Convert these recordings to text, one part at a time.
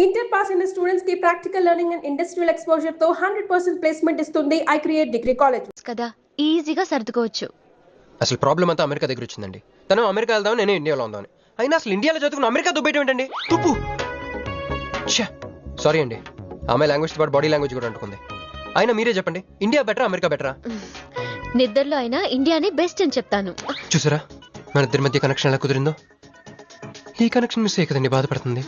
Inter pass అయిన students కి practical learning and industrial exposure తో 100% ప్లేస్మెంట్ ఇస్తుంది ఐ క్రియేట్ డిగ్రీ కాలేజ్ కదా, ఈజీగా సర్దుకోవచ్చు. అసలు ప్రాబ్లం అంతా అమెరికా దగ్గర వచ్చిందండి. తను అమెరికా వెళ్దాం, నేను ఇండియాలో ఉందామని. అయినా అసలు ఇండియాలో చదువుకున్న అమెరికా దుబ్బేయటం ఏంటండి? తుప్పు. సారీ అండి, ఆమె లాంగ్వేజ్ పాటు బాడీ లాంగ్వేజ్ కూడా అంటుకుంది. అయినా మీరే చెప్పండి, ఇండియా బెటరా అమెరికా బెటరా? నిద్దర్లో అయినా ఇండియానే బెస్ట్ అని చెప్తాను. చూసారా మన ఇద్దరి మధ్య కనెక్షన్ ఎలా కుదిరిందో? ఈ కనెక్షన్ మిస్ అయ్యే కదండి బాధపడుతుంది.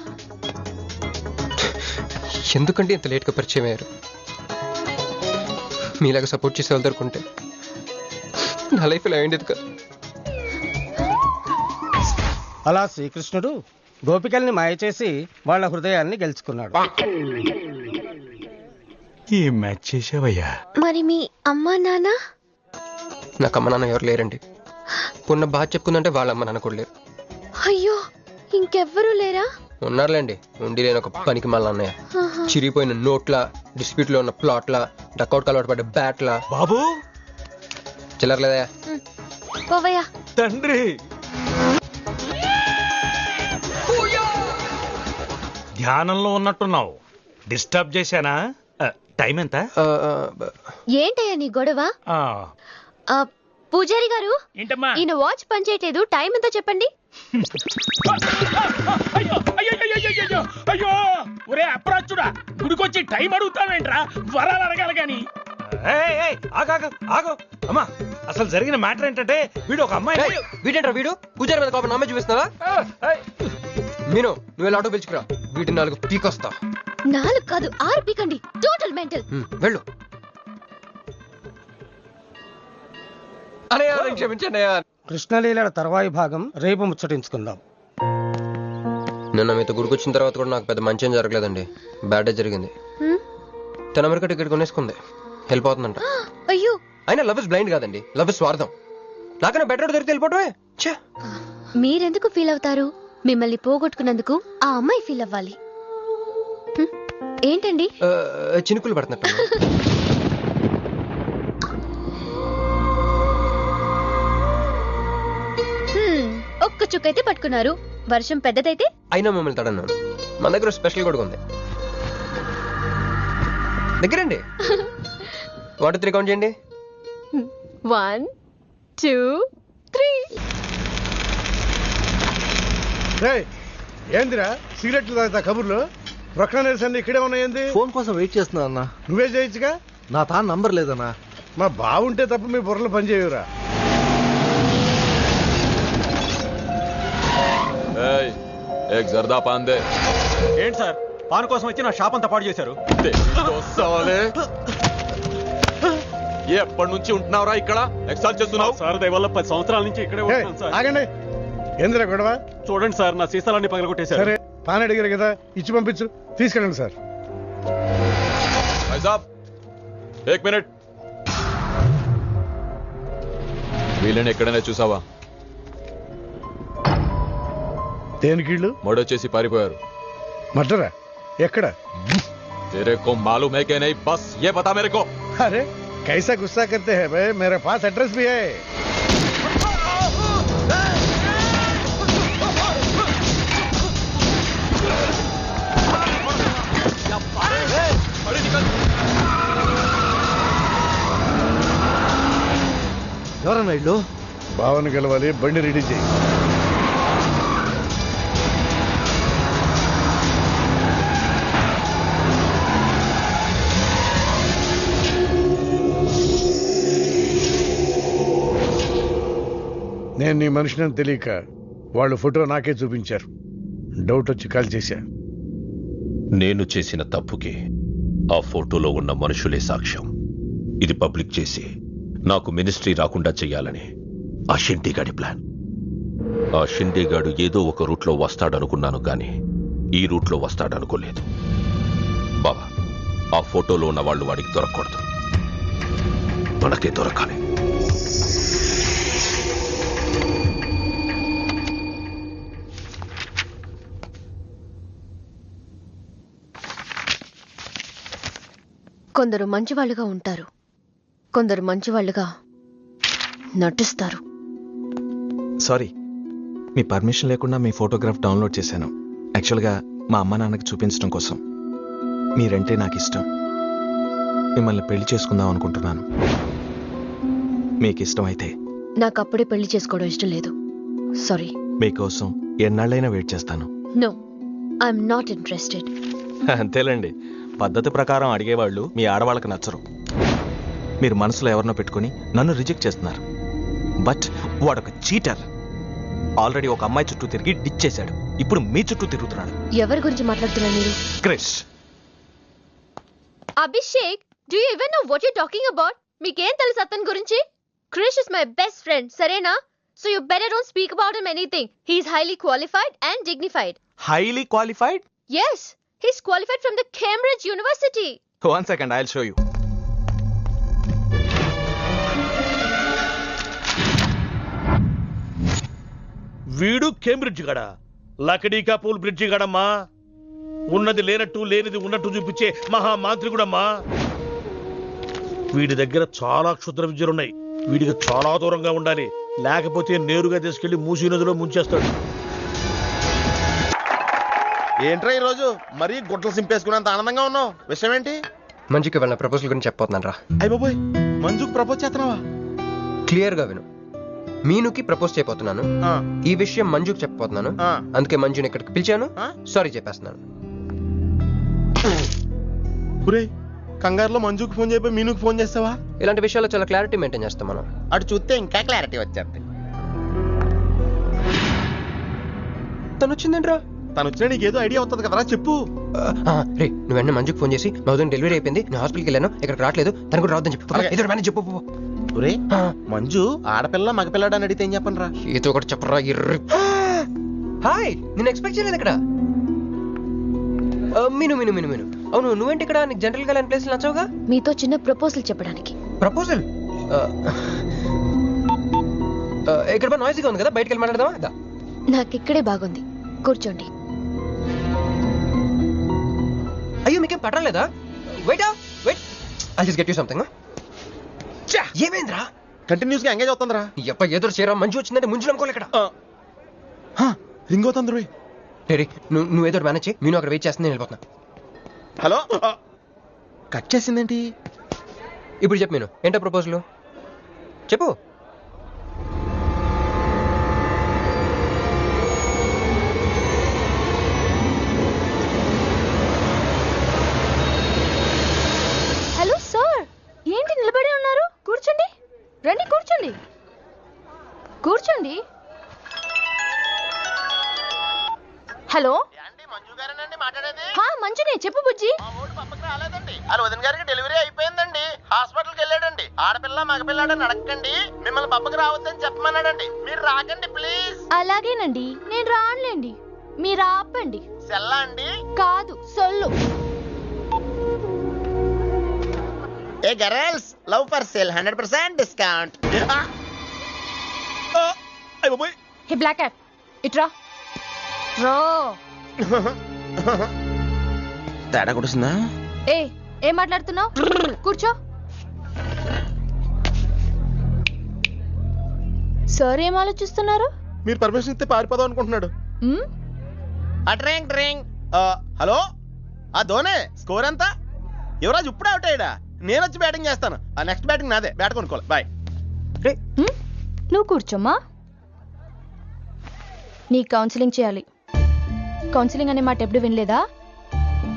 ఎందుకంటే ఇంత లేట్గా పరిచయం అయ్యారు? మీలాగా సపోర్ట్ చేసే వాళ్ళు దొరుకుంటే నా లైఫ్ ఇలా అయింది కదా. అలా శ్రీకృష్ణుడు గోపికల్ని మాయ చేసి వాళ్ళ హృదయాల్ని గెలుచుకున్నాడు. ఈ మ్యాచ్ చేసావయ్యా. మరి మీ అమ్మా నాన్న? నాకు అమ్మ నాన్న ఎవరు లేరండి. ఉన్న బాధ చెప్పుకుందంటే వాళ్ళ అమ్మ నాన్న కూడా లేరు. అయ్యో, ఇంకెవ్వరూ లేరా? ఉన్నారులేండి, ఉండి లేని ఒక పనికి మళ్ళీ అన్నయ్య. చిరిగిపోయిన నోట్ల, డిస్ప్యూట్ లో ఉన్న ప్లాట్ల, డక్అవుట్ అలవాటు పడ్డ బ్యాట్ల. బాబు చిల్లరలేదా? పోవయ్యా. తండ్రి ధ్యానంలో ఉన్నట్టున్నావు. డిస్టర్బ్ చేశానా? టైం ఎంత? ఏంటయ్యా నీ గొడవ? పూజారి గారు, ఈయన వాచ్ పనిచేయట్లేదు, టైం ఎంతో చెప్పండి. అయ్యో ఒరే అప్రాచుడా, గుడికొచ్చి టైం అడుగుతావేంట్రా? వరాలు అడగాలి గాని. అమ్మా, అసలు జరిగిన మ్యాటర్ ఏంటంటే వీడు ఒక అమ్మాయి. వీడేంట్రా వీడు? పూజారి మీద కోపం నమ్మే చూపిస్తున్నావా? మీను, నువ్వు ఎలా ఆటో పిలుచుకురా, వీటి 4 పీకొస్తా. 4 కాదు 6 పీకండి. Total mental. వెళ్ళు. క్షమించండి. కృష్ణలీల తర్వాయి భాగం రేపు ముచ్చటించుకుందాం. నిన్న మీతో గుడికొచ్చిన తర్వాత కూడా నాకు పెద్ద మంచి ఏం జరగలేదండి. బ్యాడ్ జరిగింది. తన అమెరికా టికెట్ కొనేసుకుంది, వెళ్ళిపోతుందంట. అయ్యో, అయినా లవ్ ఇస్ బ్లైండ్ కాదండి, లవ్ ఇస్ స్వార్థం. నాకన్నా బెటర్ దొరికితే వెళ్ళిపోవటమే. మీరెందుకు ఫీల్ అవుతారు? మిమ్మల్ని పోగొట్టుకున్నందుకు ఆ అమ్మాయి ఫీల్ అవ్వాలి. ఏంటండి చినుకులు పడుతున్నట్టు? ఒక్క చుక్కైతే పట్టుకున్నారు, వర్షం పెద్దదైతే? అయినా మమ్మల్ని తడన్నాను. మన దగ్గర స్పెషల్ కూడా ఉంది. దగ్గరండి. 1 2 3 కౌంట్ చేయండి. 1 2 3. ఏందిరా సిగరెట్లు తాగుతా కబుర్లు? ప్రొక్లనేషన్ ఇక్కడే ఉన్నాయండి. ఫోన్ కోసం వెయిట్ చేస్తున్నా అన్నా. నువ్వే చేయొచ్చుగా. నా తాను నంబర్ లేదన్నా. మా బాగుంటే తప్ప మీ బుర్రలు పనిచేయవురా. జర్దా పాన్ దే. ఏంటి సార్, పాన్ కోసం వచ్చి నా షాప్ అంతా పాడు చేశారు. ఎప్పటి నుంచి ఉంటున్నావురా ఇక్కడ? ఎక్సైజ్ చేస్తున్నావు? సార్ దయవల్ల 10 సంవత్సరాల నుంచి ఇక్కడే ఉంటున్నాను సార్. ఆగండి, ఏందిరా గొడవ? చూడండి సార్, నా సీసాలన్నీ పగలగొట్టేశారు. సరే, పాన్ అడిగారు కదా, ఇచ్చి పంపించు, తీసుకెళ్ళండి సార్. एक मिनट. వీళ్ళని ఎక్కడైనా చూసావా? దేనికిళ్ళు? మర్డర్ చేసి పారిపోయారు. మర్డరా? ఎక్కడ? तेरे को मालूम है कि नहीं? बस ये बता मेरे को. अरे कैसा गुस्सा करते हैं भाई, मेरे पास एड्रेस भी है. ఎవరన్నా ఇల్లు? భావన గెలవాలి, బండి రెడీ చేయి. నేను నీ మనిషిని తెలియక వాళ్ళు ఫోటో నాకే చూపించారు. డౌట్ వచ్చి కాల్ చేశా. నేను చేసిన తప్పుకి ఆ ఫోటోలో ఉన్న మనుషులే సాక్ష్యం. ఇది పబ్లిక్ చేసి నాకు మినిస్ట్రీ రాకుండా చెయ్యాలని ఆ షిండేగాడి ప్లాన్. ఆ షిండేగాడు ఏదో ఒక రూట్లో వస్తాడనుకున్నాను కానీ ఈ రూట్లో వస్తాడనుకోలేదు. బాబా, ఆ ఫోటోలో ఉన్న వాళ్ళు వాడికి దొరకకూడదు, మనకే దొరకాలి. కొందరు మంచివాళ్ళుగా ఉంటారు, కొందరు మంచివాళ్ళుగా నటిస్తారు. సారీ, మీ పర్మిషన్ లేకుండా మీ ఫోటోగ్రాఫ్ డౌన్లోడ్ చేశాను. యాక్చువల్గా మా అమ్మ నాన్నకి చూపించడం కోసం. మీరంటే నాకు ఇష్టం. మిమ్మల్ని పెళ్లి చేసుకుందాం అనుకుంటున్నాను. మీకు ఇష్టం అయితే. నాకు అప్పుడే పెళ్లి చేసుకోవడం ఇష్టం లేదు. సారీ. మీకోసం ఎన్నాళ్ళైనా వెయిట్ చేస్తాను. No, I'm not interested. అంతేలేండి, పద్ధతి ప్రకారం అడిగేవాళ్ళు మీ ఆడవాళ్ళకి నచ్చరు. మీరు మనసులో ఎవరినో పెట్టుకుని నన్ను రిజెక్ట్ చేస్తున్నారు. బట్ వాడొక చీటర్. ఆల్రెడీ ఒక అమ్మాయి చుట్టూ తిరిగి డిచ్ చేశాడు. ఇప్పుడు మీ చుట్టూ తిరుగుతున్నాడు. ఎవరి గురించి మాట్లాడుతున్నారు మీరు? Krish. Abhishek, do you even know what you talking about? మీకేం తెలుసు అతని గురించి? Krish is my best friend, సరేనా? So you better don't speak about him anything. He is highly qualified and dignified. Highly qualified? Yes, he's qualified from the Cambridge University. 1 second, I'll show you. వీడు Cambridge గడ, లకడీకా pool bridge గడమ్మా. ఉన్నది లేనట్టు లేనిది ఉన్నట్టు చూపించే మహామాంత్రికుడమ్మా. వీడి దగ్గర చాలా క్షుద్ర విద్యలున్నాయి. వీడికి చాలా దూరంగా ఉండాలి, లేకపోతే నేరుగా తీసుకెళ్లి మూసీ నదిలో ముంచేస్తాడు. ఏంట్రా ఈ రోజు మరీ గుడ్లు సింపేసుకున్నంత ఆనందంగా ఉన్నావు? విషయం ఏంటి? మంజుకి వెళ్ళిన ప్రపోజల్ గురించి చెప్పబోతున్నాను రా. అయ్య బాబోయ్, మంజుకు ప్రపోజ్ చేస్తున్నావా? క్లియర్ గా విను. మీనుకి ప్రపోజ్ చేయబోతున్నాను. ఈ విషయం మంజుకి చెప్పబోతున్నాను. అందుకే మంజుని ఇక్కడికి పిలిచాను. సారీ చెప్పేస్తున్నాను. కంగారులో మంజుకు ఫోన్ చేయబోయి మీనుకు ఫోన్ చేస్తావా? ఇలాంటి విషయాల్లో చాలా క్లారిటీ మెయింటైన్ చేస్తాం మనం. అటు చూస్తే ఇంకా క్లారిటీ వచ్చేది. తను వచ్చిందేంట్రా? తను వచ్చినా నీకేదో ఐడియా అవుతుంది కదరా, చెప్పు. రే, నువ్వు వెంటనే మంజుకి ఫోన్ చేసి మా వదిన డెలివరీ అయిపోయింది, నేను హాస్పిటల్కి వెళ్ళాను, ఇక్కడికి రావట్లేదు, తను కూడా రావద్దని చెప్పు. ఎదురు మేనేజ్ చెప్పు. మంజు ఆడపిల్ల మగపిల్లాడు అని అడిగితే ఏం చెప్పను రా? ఏదో ఒకటి చెప్పరా. హాయ్, నేను ఎక్స్పెక్ట్ చేయలేదు ఇక్కడ. మీను మీను మీను మీను అవును, నువ్వేంటి ఇక్కడ? నీకు జనరల్ గా లేని ప్లేస్ నచ్చవుగా? మీతో చిన్న ప్రపోజల్ చెప్పడానికి. ప్రపోజల్? ఇక్కడ నాయిస్గా ఉంది కదా, బయటకు వెళ్ళి మాట్లాడదామా? నాకు ఇక్కడే బాగుంది, కూర్చోండి. అయ్యో, మీకేం పట్టలేదా? Wait wait, I just get you something. ఏమైందిరా? కంటిన్యూస్ గా ఎంగేజ్ అవుతుందిరా. ఎప్ప ఎదురు చేయరా, మంజు వచ్చిందంటే ముంజు అనుకోలే ఇక్కడ. రింగ్ అవుతుంది రోయ్. నువ్వు ఏదో మేనేజ్ చేయి, నేను అక్కడ వెయిట్ చేస్తుంది, నేను వెళ్ళిపోతున్నా. హలో, కట్ చేసిందేంటి? ఇప్పుడు చెప్పు మీను, ఏంటో ప్రపోజల్ చెప్పు. హలో సార్, ఏంటి నిలబడి ఉన్నారు? కూర్చోండి, రండి కూర్చోండి, కూర్చోండి. హలో, మంజునే, చెప్పు బుజ్జి. వదిన గారికి డెలివరీ అయిపోయిందండి, హాస్పిటల్కి వెళ్ళాడండి. ఆడపిల్ల మగపిల్లాడని అడగండి, మిమ్మల్ని పప్పకి రావద్దని చెప్పమన్నాడండి. మీరు రాకండి ప్లీజ్. అలాగేనండి, నేను రానులేండి, మీరు ఆపండి. సెల్లా అండి? కాదు, సొల్లు. Hey girls, love for sale 100% discount. Hey black cat, ఇట్రా. రో. తేడా కొడుతుందా? ఏం మాట్లాడుతున్నావు? కూర్చో. సార్ ఏం ఆలోచిస్తున్నారు? మీరు పర్మిషన్ ఇస్తే పారిపోదాం అనుకుంటున్నాడు. హలో, ఆ ధోనే స్కోర్ ఎంత? యువరాజ్ ఇప్పుడే అవుట్ అయ్యాడా? నేను వచ్చి బ్యాటింగ్ చేస్తాను. ఆ నెక్స్ట్ బ్యాటింగ్ నాదే. బ్యాట్ కొనుక్కోవాలి. బాయ్. నువ్వు కూర్చోమ్మా. నీ కౌన్సిలింగ్ చేయాలి. కౌన్సిలింగ్ అనే మాట ఎప్పుడు వినలేదా?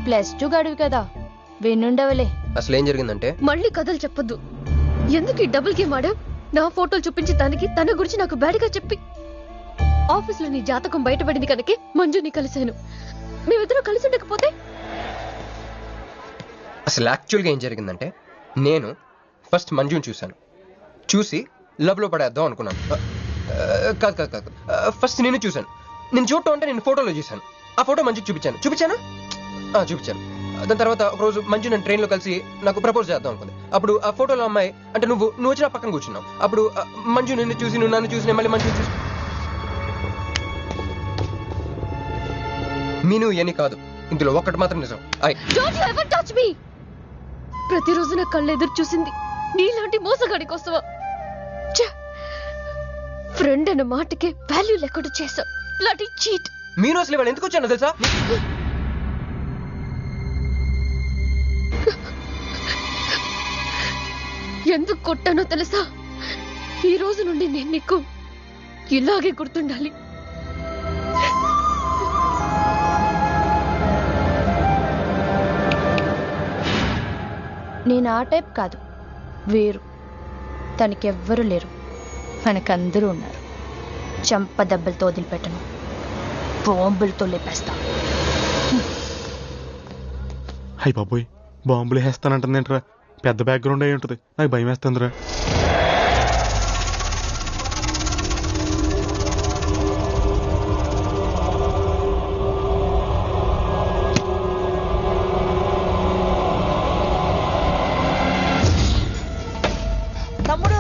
+2 గడువు కదా, వినుండవలే. అసలు ఏం జరిగిందంటే, మళ్ళీ కథలు చెప్పొద్దు. ఎందుకు ఈ డబుల్ గేమ్ ఆడావు? నా ఫోటోలు చూపించి దానికి తన గురించి నాకు బ్యాడ్గా చెప్పి ఆఫీస్లో నీ జాతకం బయటపడింది కనుకే మంజుని కలిశాను. మేమిద్దరం కలిసి ఉండకపోతే? అసలు యాక్చువల్గా ఏం జరిగిందంటే, నేను ఫస్ట్ మంజుని చూశాను, చూసి లవ్లో పడేద్దాం అనుకున్నాను. కాదు కాదు కాదు, ఫస్ట్ నేను చూశాను. నేను చూడటం అంటే నేను ఫోటోలో చూశాను. ఆ ఫోటో మంజుకి చూపించాను. దాని తర్వాత ఒకరోజు మంజు నేను ట్రైన్లో కలిసి నాకు ప్రపోజ్ చేద్దాం అనుకుంది. అప్పుడు ఆ ఫోటోలో అమ్మాయి అంటే నువ్వు వచ్చి నా పక్కన కూర్చున్నావు. అప్పుడు మంజు నిన్ను చూసి, నువ్వు నన్ను చూసి, మళ్ళీ మంజు చూసి. మీను ఇవన్నీ కాదు, ఇందులో ఒక్కటి మాత్రం నిజం. ప్రతిరోజు నా కళ్ళు ఎదురు చూసింది నీలాంటి మోసగాడి కోసమా? ఫ్రెండ్ అన్న మాటకే వాల్యూ లేకుండా చేసావు. Bloody cheat. మీను అసలు ఇవాళ ఎందుకు వచ్చానో తెలుసా? ఎందుకు కొట్టానో తెలుసా? ఈ రోజు నుండి నేను నీకు ఇలాగే గుర్తుండాలి. నేను ఆ టైప్ కాదు, వేరు. తనకెవ్వరూ లేరు, మనకందరూ ఉన్నారు. చంప దెబ్బలతో వదిలిపెట్టను, బాంబులతో లేపేస్తా. హై బాబోయ్, బాంబులు వేస్తానంటుందేంట్రా? పెద్ద బ్యాక్గ్రౌండ్ అయి ఉంటుంది, నాకు భయం వేస్తుందిరా. తమ్ముడు,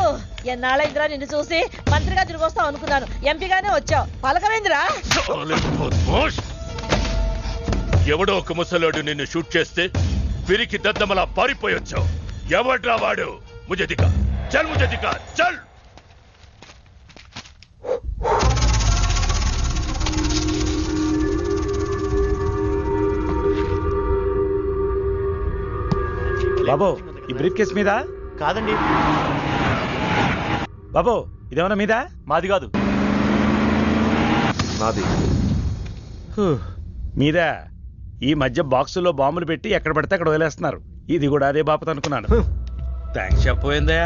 ఎన్నాళ్ళైందిరా నిన్ను చూసి? మంత్రిగా తిరిగి వస్తావు అనుకున్నాను, ఎంపీగానే వచ్చావు. పలకవేందిరా? ఎవడో ఒక ముసలోడు నిన్ను షూట్ చేస్తే పిరికి దద్దమలా పారిపోయొచ్చావు. ఎవడ్రా వాడు? ముజే దిఖా, చల్ ముజే దిఖా, చల్. బాబు, ఈ బ్రీఫ్ కేస్ మీద కాదండి. బాబు, ఇదేమన్నా మీద? మాది కాదు, నాది. మీద ఈ మధ్య బాక్సుల్లో బాంబులు పెట్టి ఎక్కడ పడితే అక్కడ వదిలేస్తున్నారు. ఇది కూడా అదే బాపత అనుకున్నాను. థ్యాంక్స్ చెప్పపోయిందా?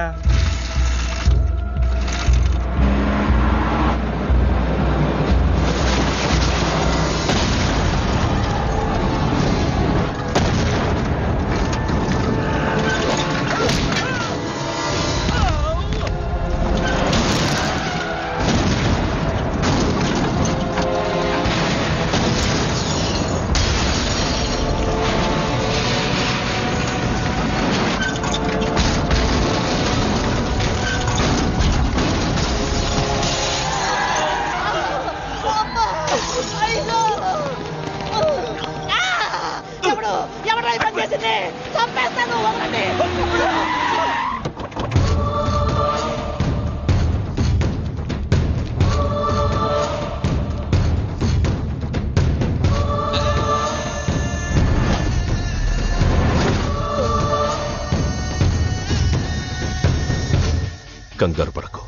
కంగారు పడకు,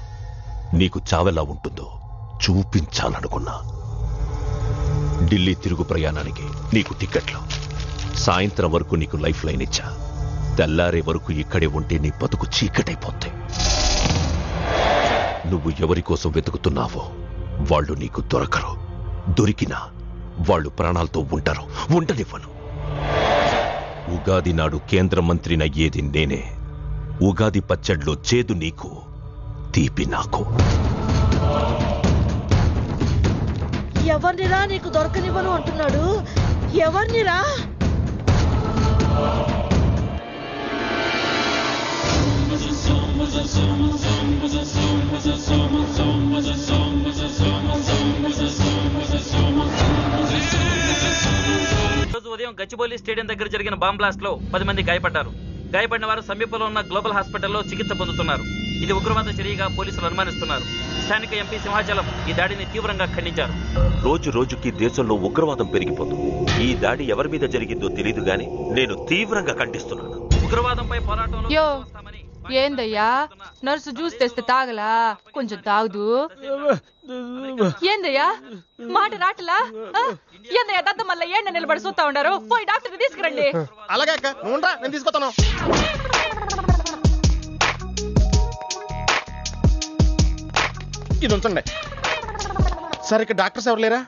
నీకు చావెలా ఉంటుందో చూపించాలనుకున్నా. ఢిల్లీ తిరుగు ప్రయాణానికి నీకు టికెట్లు. సాయంత్రం వరకు నీకు లైఫ్ లైన్ ఇచ్చా. తెల్లారే వరకు ఇక్కడే ఉంటే నీ బతుకు చీకటైపోతాయి. నువ్వు ఎవరి కోసం వెతుకుతున్నావో వాళ్ళు నీకు దొరకరు. దొరికినా వాళ్ళు ప్రాణాలతో ఉంటారు. ఉండనివ్వను. ఉగాది నాడు కేంద్ర మంత్రినయ్యేది నేనే. ఉగాది పచ్చడిలో చేదు నీకు, తీపి నాకు. ఎవరినిరా నీకు దొరకనివ్వను అంటున్నాడు? ఎవరినిరా? రోజు ఉదయం గచ్చిబౌలి స్టేడియం దగ్గర జరిగిన బాంబ్ బ్లాస్ట్ లో 10 మంది గాయపడ్డారు. గాయపడిన వారు సమీపంలో ఉన్న గ్లోబల్ హాస్పిటల్లో చికిత్స పొందుతున్నారు. ఇది ఉగ్రవాద చర్యగా పోలీసులు అనుమానిస్తున్నారు. స్థానిక ఎంపీ సింహాచలం ఈ దాడిని తీవ్రంగా ఖండించారు. రోజు రోజుకి దేశంలో ఉగ్రవాదం పెరిగిపోతుంది. ఈ దాడి ఎవరి మీద జరిగిందో తెలియదు గాని నేను తీవ్రంగా ఖండిస్తున్నాను. ఉగ్రవాదంపై పోరాటంలో ఏందయ్యా, నర్సు జ్యూస్ తెస్తే తాగలా? కొంచెం తాగుదు. ఏందయ్యా, మాట రాటలా? ఏందయ్యా దద్ద మళ్ళీ ఏండ నిలబడి చూస్తా ఉండారు? పోయి డాక్టర్ తీసుకురండి. అలాగే అక్క, నేను తీసుకొస్తాను. ఇది ఉంచండి. సార్, ఇక్కడ డాక్టర్స్ ఎవరు లేరా?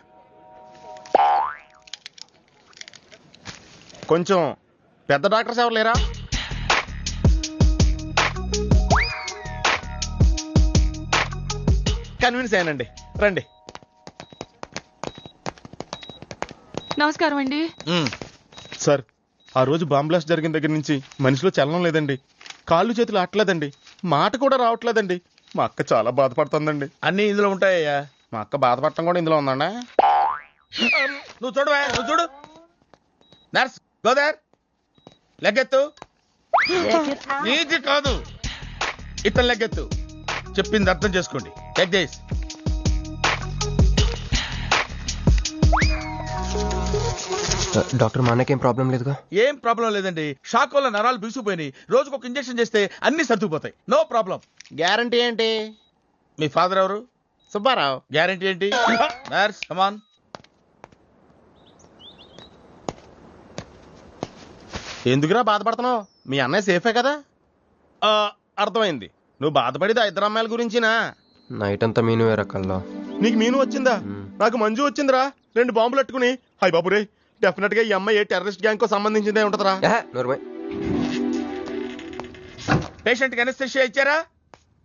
కొంచెం పెద్ద డాక్టర్స్ ఎవరు లేరా? కన్విన్స్ అయ్యానండి, రండి. నమస్కారం అండి. సార్, ఆ రోజు బాంబ్ బ్లాస్ట్ జరిగిన దగ్గర నుంచి మనిషిలో చలనం లేదండి. కాళ్ళు చేతులు ఆటలేదండి, మాట కూడా రావట్లేదండి. మా అక్క చాలా బాధపడుతుందండి. అన్ని ఇందులో ఉంటాయ్యా. మా అక్క బాధపడటం కూడా ఇందులో ఉందండి. నువ్వు చూడవా, నువ్వు చూడు. నర్స్ గోదార్, లెగ్గెత్తు. నీది కాదు, ఇతను లెగ్గెత్తు. చెప్పింది అర్థం చేసుకోండి. Take this. డాక్టర్ మా అన్నకేం ప్రాబ్లం లేదుగా? ఏం ప్రాబ్లం లేదండి. షాక్ వల్ల నరాలు బిగుసిపోయినాయి. రోజుకు ఒక ఇంజెక్షన్ చేస్తే అన్ని సర్దుకుపోతాయి. No problem. గ్యారంటీ ఏంటి? మీ ఫాదర్ ఎవరు? సుబ్బారావు. గ్యారంటీ ఏంటి? నర్స్ కమాన్. ఎందుకురా బాధపడుతున్నావు? మీ అన్నయ్య సేఫే కదా? అర్థమైంది. నువ్వు బాధపడేది ఆ ఇద్దరు అమ్మాయిల గురించినా? నైట్ అంతా మీను రకాల్లో. నీకు మీను వచ్చిందా? నాకు మంజు వచ్చిందిరా. 2 బాంబులు అట్టుకుని. హాయ్ బాబురే, డెఫినెట్ గా ఈ అమ్మాయి ఏ టెర్రరిస్ట్ గ్యాంగ్ కో సంబంధించిందే ఉంటదరా. పేషెంట్ కి అనస్థెషియా ఇచ్చారా?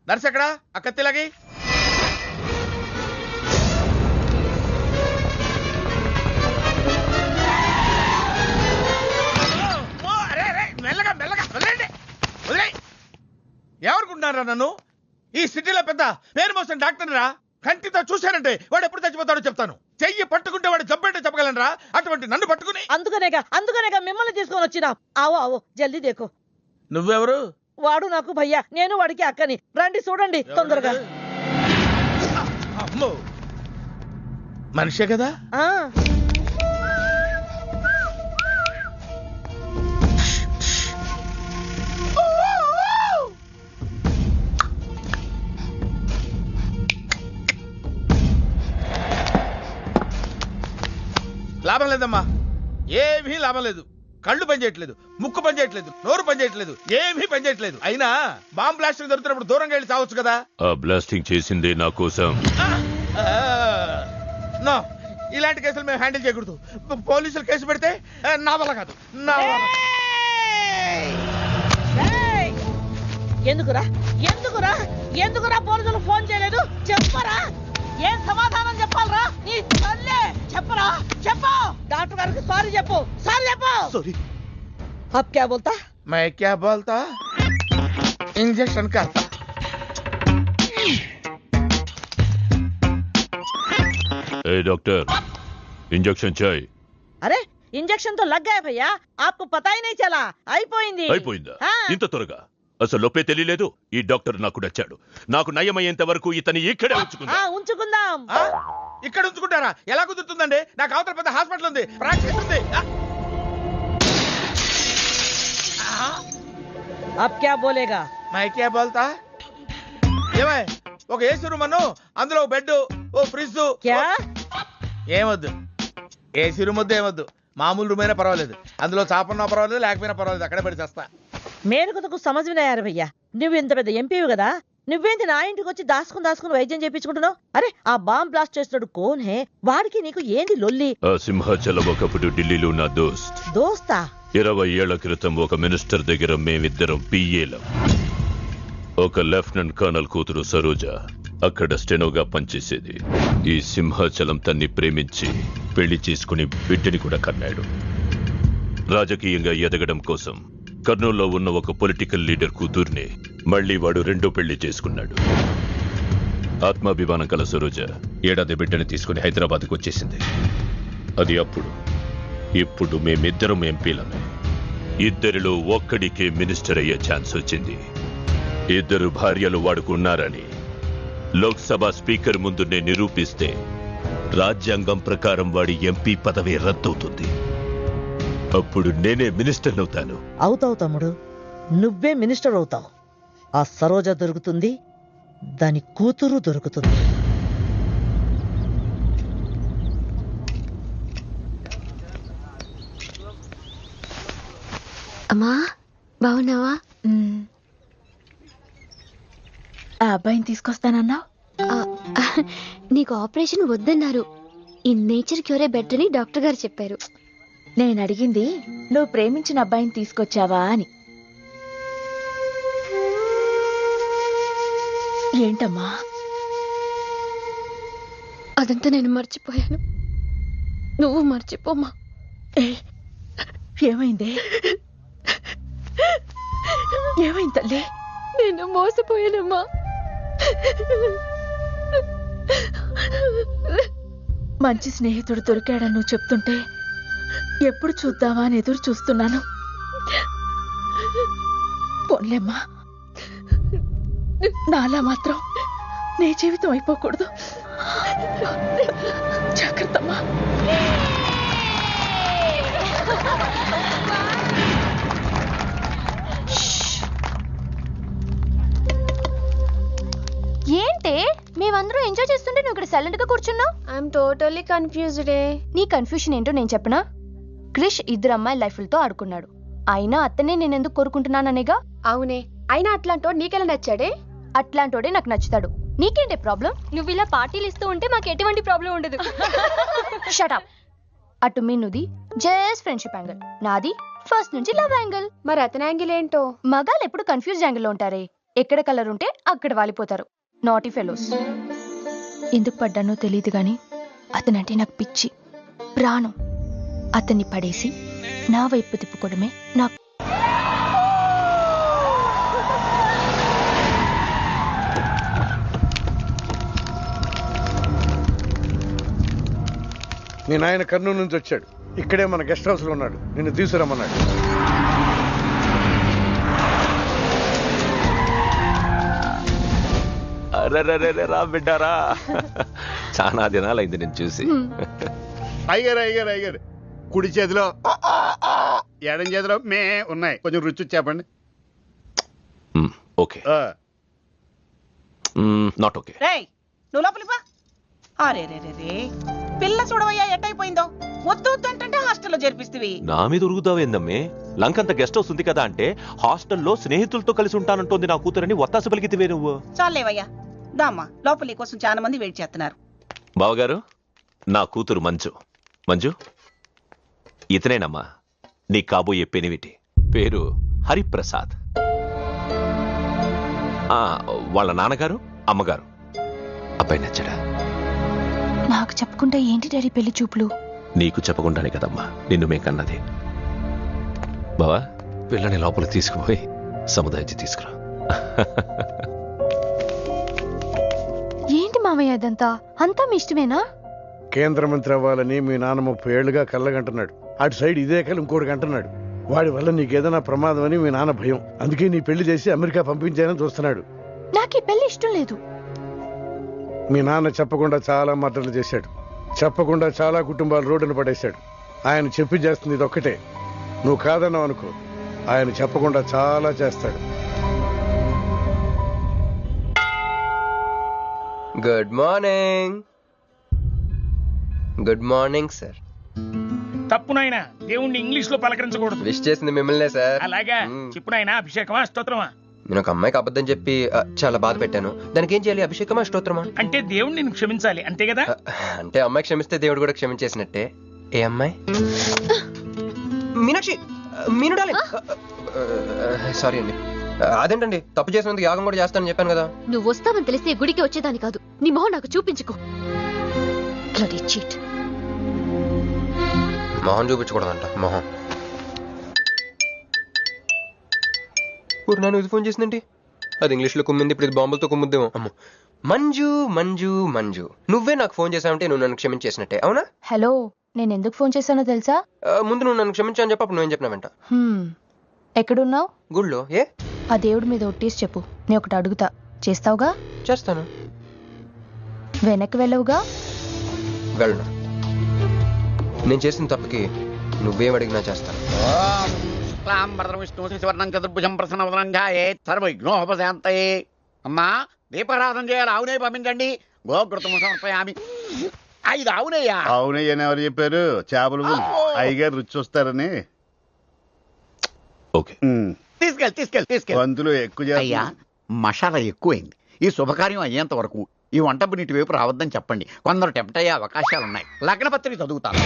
నర్స్ ఎక్కడా? ఆ కత్తిలాగి. మెల్లగా మెల్లగా వదిలేండి, వదిలేయ్. ఎవరుకుంటున్నారా నన్ను? ఈ సిటీలో పెద్ద పేరు మోసిన డాక్టర్ రా. కంటితో చూశానంటే వాడు ఎప్పుడు చచ్చిపోతాడో చెప్తాను. చెయ్యి పట్టుకుంటే వాడు చంపేంటే చెప్పగలనరా? అటువంటి నన్ను పట్టుకుని. అందుకనేగా మిమ్మల్ని తీసుకొని వచ్చినా. ఆవో ఆవో జల్దీ దేకో. నువ్వెవరు? వాడు నాకు భయ్యా, నేను వాడికి అక్కని. రండి చూడండి తొందరగా. అమ్మో, మనిషే కదా? లాభం లేదమ్మా, ఏమీ లాభం లేదు. కళ్ళు పనిచేయట్లేదు, ముక్కు పనిచేయట్లేదు, నోరు పనిచేయట్లేదు, ఏమీ పనిచేయట్లేదు. అయినా బాంబ్ బ్లాస్టింగ్ దొరుకుతున్నప్పుడు దూరంగా వెళ్ళి చావచ్చు కదా. ఆ బ్లాస్టింగ్ చేసిందే నా కోసం. నో, ఇలాంటి కేసులు మేము హ్యాండిల్ చేయకూడదు. పోలీసులు కేసు పెడితే నా వల్ల కాదు, నా వల్ల. ఎందుకురా ఎందుకురా ఎందుకురా పోలీసులు ఫోన్ చేయలేదు? చెప్పరా, ఏం సమాధానం చెప్పాలరా? నీ తల్లే చెప్పరా, చెప్పు. డాక్టర్ గారికి సారీ చెప్పు, సారీ చెప్పు. సారీ. अब क्या बोलता? मैं क्या बोलता? इंजेक्शन करता. ए डॉक्टर, इंजेक्शन चाहिए. अरे इंजेक्शन तो लग गया भैया, आपको पता ही नहीं चला. అయిపోయింది. అయిపోయిందా? ఇంత త్వరగా? అసలు లోపే తెలియలేదు. ఈ డాక్టర్ నాకు నచ్చాడు. నాకు నయమయ్యేంత వరకు ఇతని ఇక్కడే ఉంచుకుందాం. ఇక్కడ ఉంచుకుంటారా? ఎలా కుదురుతుందండి? నాకు అవతల పెద్ద హాస్పిటల్ ఉంది, ప్రాక్టీస్ ఉంది. अब क्या बोलेगा? मैं क्या बोलता? ఏమై, ఒక ఏసీ రూమ్ అను, అందులో ఒక బెడ్, ఓ ఫ్రిడ్జ్. ఏమొద్దు, ఏసీ రూమ్ వద్దు, ఏమొద్దు. మామూలు రూమ్ అయినా పర్వాలేదు. అందులో చాపన్నా పర్వాలేదు, లేకపోయినా పర్వాలేదు, అక్కడే పడి చేస్తా. మేలుకు సమజ్ వినాయారు భయ్యా. నువ్వు ఇంత పెద్ద ఎంపీవి కదా, నువ్వేంటి నా ఇంటికి వచ్చి దాసుకుని వైద్యం చేయించుకుంటున్నావు? అరే ఆ బాంబ్ బ్లాస్ట్ చేస్తున్నాడు కోన్ హే, వాడికి నీకు ఏంది లొల్లి? ఆ సింహాచలం ఒకప్పుడు ఢిల్లీలో నా దోస్తా. 20 ఏళ్ల క్రితం ఒక మినిస్టర్ దగ్గర మేమిద్దరం పిఏలం. ఒక లెఫ్టినెంట్ కర్నల్ కూతురు సరోజ అక్కడ స్టెనోగా పనిచేసేది. ఈ సింహాచలం తన్ని ప్రేమించి పెళ్లి చేసుకుని బిడ్డని కూడా కన్నాడు. రాజకీయంగా ఎదగడం కోసం కర్నూల్లో ఉన్న ఒక పొలిటికల్ లీడర్ కూతుర్ని మళ్లీ వాడు రెండో పెళ్లి చేసుకున్నాడు. ఆత్మాభిమానం కల సరోజ ఏడాది బిడ్డని తీసుకుని హైదరాబాద్కు వచ్చేసింది. అది అప్పుడు. ఇప్పుడు మేమిద్దరం ఎంపీలమే. ఇద్దరిలో ఒక్కడికే మినిస్టర్ అయ్యే ఛాన్స్ వచ్చింది. 2 భార్యలు వాడుకున్నారని లోక్సభ స్పీకర్ ముందు నేను నిరూపిస్తే రాజ్యాంగం ప్రకారం వాడి ఎంపీ పదవి రద్దవుతుంది. అప్పుడు నేనే మినిస్టర్ అవుతాను. అవుతావు తమ్ముడు, నువ్వే మినిస్టర్ అవుతావు. ఆ సరోజ దొరుకుతుంది, దాని కూతురు దొరుకుతుంది. అమ్మా బాగున్నావా? ఆ అబ్బాయిని తీసుకొస్తానన్నావు. నీకు ఆపరేషన్ వద్దన్నారు. ఈ నేచర్ క్యూరే బెటర్ అని డాక్టర్ గారు చెప్పారు. నేను అడిగింది నువ్వు ప్రేమించిన అబ్బాయిని తీసుకొచ్చావా అని. ఏంటమ్మా? అదంతా నేను మర్చిపోయాను, నువ్వు మర్చిపోమ్మా. ఏమైంది? ఏమైంది తల్లి? నేను మోసపోయానమ్మా. మంచి స్నేహితుడు దొరికాడని నువ్వు చెప్తుంటే ఎప్పుడు చూద్దామా అని ఎదురు చూస్తున్నాను. పోన్లేమ్మా, నాలా మాత్రం నీ జీవితం అయిపోకూడదు. జాగ్రత్తమ్మా. ఏంటే మేమందరూ ఎంజాయ్ చేస్తుంటే నువ్వు ఇక్కడ సైలెంట్ గా కూర్చున్నావు? I'm totally confused. నీ కన్ఫ్యూషన్ ఏంటో నేను చెప్పనా? క్రిష్ ఇద్దరు అమ్మాయి లైఫ్లతో ఆడుకున్నాడు. అయినా అతనే నేనెందుకు కోరుకుంటున్నాననేగా. అవునే, అయినా అట్లాంటోడు నీకెలా నచ్చాడే? అట్లాంటోడే నాకు నచ్చుతాడు. నీకేంటే ప్రాబ్లం? నువ్వు ఇలా పార్టీలు ఇస్తూ ఉంటే మాకు ఎటువంటి ప్రాబ్లం ఉండదు. షటప్. అటు మీనుది జస్ట్ ఫ్రెండ్షిప్ యాంగిల్, నాది ఫస్ట్ నుంచి లవ్ యాంగిల్. మరి అతని యాంగిల్ ఏంటో? మగాళ్ళు ఎప్పుడు కన్ఫ్యూజ్ యాంగిల్ లో ఉంటారే. ఎక్కడ కలర్ ఉంటే అక్కడ వాలిపోతారు. Naughty fellows. ఎందుకు పడ్డానో తెలియదు గాని అతనంటే నాకు పిచ్చి, ప్రాణం. అతన్ని పడేసి నా వైపు తిప్పుకోవడమే నాకు. మీ నాయన కర్నూలు నుంచి వచ్చాడు. ఇక్కడే మన గెస్ట్ హౌస్ లో ఉన్నాడు. నిన్ను తీసుకురమ్మన్నాడు. రా బిడ్డారా, చాలా దినాలైంది నేను చూసి. అయ్యారు కుడి చేతిలో ఎడం చేతిలో మే ఉన్నాయి. కొంచెం రుచి చెప్పండి. Okay, not okay. రేయ్ నువ్వు లోపలిపా. అరే రే రే పిల్ల చూడవయ్యా ఎట్టయిపోయిందో. వద్దు వద్దు అంటే హాస్టల్లో చేర్పిస్తవి. నా మీద ఉరుగుతావేందమ్మే? లంకంత గెస్ట్ హౌస్ ఉంది కదా అంటే హాస్టల్లో స్నేహితులతో కలిసి ఉంటానంటోంది నా కూతురని ఒత్తాసు పలికితివే నువ్వు. చాలేవయ్యా, దామ్మా లోపల నీ కోసం చాలా మంది వెయిట్ చేస్తున్నారు. బావగారు, నా కూతురు మంజు. మంజు, ఇతనేనమ్మా నీ కాబోయే పెనివిటి. పేరు హరిప్రసాద్. వాళ్ళ నాన్నగారు అమ్మగారు. అబ్బాయి నచ్చడా? నాకు చెప్పకుండా ఏంటి డాడీ పెళ్లి చూపులు? నీకు చెప్పకుండానే కదమ్మా నిన్ను మేకన్నది. బావా, పిల్లని లోపల తీసుకుపోయి సముదాయించి తీసుకురా. ఏంటి మామయ్య ఇదంతా? అంతా మీ ఇష్టమేనా? కేంద్ర మంత్రి అవ్వాలని మీ నాన్న 30 ఏళ్లుగా కళ్ళగంటున్నాడు. అటు సైడ్ ఇదే కళ్ళు ఇంకోటి అంటున్నాడు. వాడి వల్ల నీకేదైనా ప్రమాదం అని మీ నాన్న భయం. అందుకే నీ పెళ్లి చేసి అమెరికా పంపించాలని చూస్తున్నాడు. నాకు ఈ పెళ్లి ఇష్టం లేదు. మీ నాన్న చెప్పకుండా చాలా మర్డర్లు చేశాడు. చెప్పకుండా చాలా కుటుంబాలు రోడ్డును పడేశాడు. ఆయన చెప్పి చేస్తుంది ఇది ఒక్కటే. నువ్వు కాదన్నావు అనుకో, ఆయన చెప్పకుండా చాలా చేస్తాడు. Good morning. Good morning sir. తప్పు నాయనా, దేవుణ్ణి ఇంగ్లీష్ లో పలకరించకూడదు. విష్ చేసింది మిమ్మల్నే సార్. అలాగా చెప్పు నాయనా. అభిషేకమా స్తోత్రమా? నేను ఒక అమ్మాయికి అబద్ధం చెప్పి చాలా బాధ పెట్టాను. దానికి ఏం చేయాలి? అభిషేకమా స్తోత్రమా? అంటే దేవుణ్ణి నేను క్షమించాలి అంతే కదా? అంటే అమ్మాయి క్షమిస్తే దేవుడు కూడా క్షమించేసినట్టే. ఏ అమ్మాయి? మీనాక్షి, మీనుడాలి. సారీ అండి. అదేంటండి, తప్పు చేసినందుకు యాగం కూడా చేస్తానని చెప్పాను కదా. నువ్వు వస్తావని తెలిస్తే గుడికి వచ్చేదాని కాదు. నీ మొహం నాకు చూపించుకో. మొహం చూపించకూడదంట. మొహం పూర్ణాను ఇది ఫోన్ చేసిందండి. అది ఇంగ్లీష్లో కుమ్మింది, ఇప్పుడు ఇది బాంబులతో కుమ్ముద్దేమో. అమ్మో. మంజు మంజు మంజు, నువ్వే నాకు ఫోన్ చేసావంటే నువ్వు నన్ను క్షమించేసినట్టే, అవునా? హలో, నేను ఎందుకు ఫోన్ చేశానో తెలుసా? ముందు నువ్వు నన్ను క్షమించా అని చెప్పి నువ్వేం చెప్పినావంట. ఎక్కడున్నావు? గుళ్ళో. ఏ? ఆ దేవుడి మీద ఒట్టేసి చెప్పు. నేను ఒకటి అడుగుతా, చేస్తావుగా? చేస్తాను. వెనక్కి వెళ్ళవుగా? వెళ్ళను. నేను చేసిన తప్పుకి నువ్వేం అడిగినా చేస్తాను. విష్ణు శివర్ణం చతుర్భుజం ప్రసన్నవదనం ధ్యాయేత్ సర్వవిఘ్నోపశాంతయే. అమ్మా, దీపారాధన చేయాలి. ఆవునే పంపించండి. గోఘృతము సమర్పయామి. ఇది ఆవునయ్యా. ఆవునయ్య అని ఎవరు చెప్పారు? చేపలు అయ్యగారు రుచి వస్తారని. ఓకే, తీసుకెళ్ళి వంతులు ఎక్కువ. అయ్యా, మసాలా ఎక్కువైంది. ఈ శుభకార్యం అయ్యేంత వరకు ఈ వంటపు నీటి వైపు రావద్దని చెప్పండి. కొందరు టెంప్ట్ అయ్యే అవకాశాలున్నాయి. లగ్న పత్రిక చదువుతాను.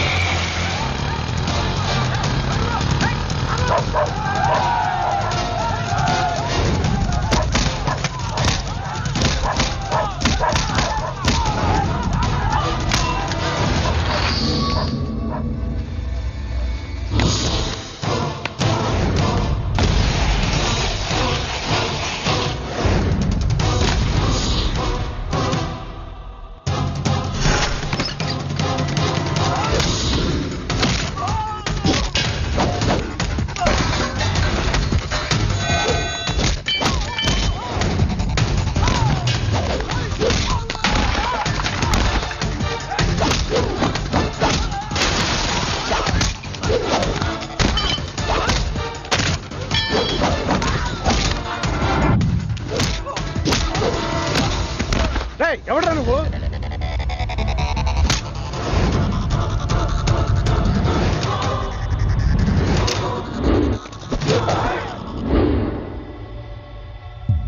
ఎవడ్రా నువ్వు?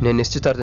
నేను నిశ్చితార్థం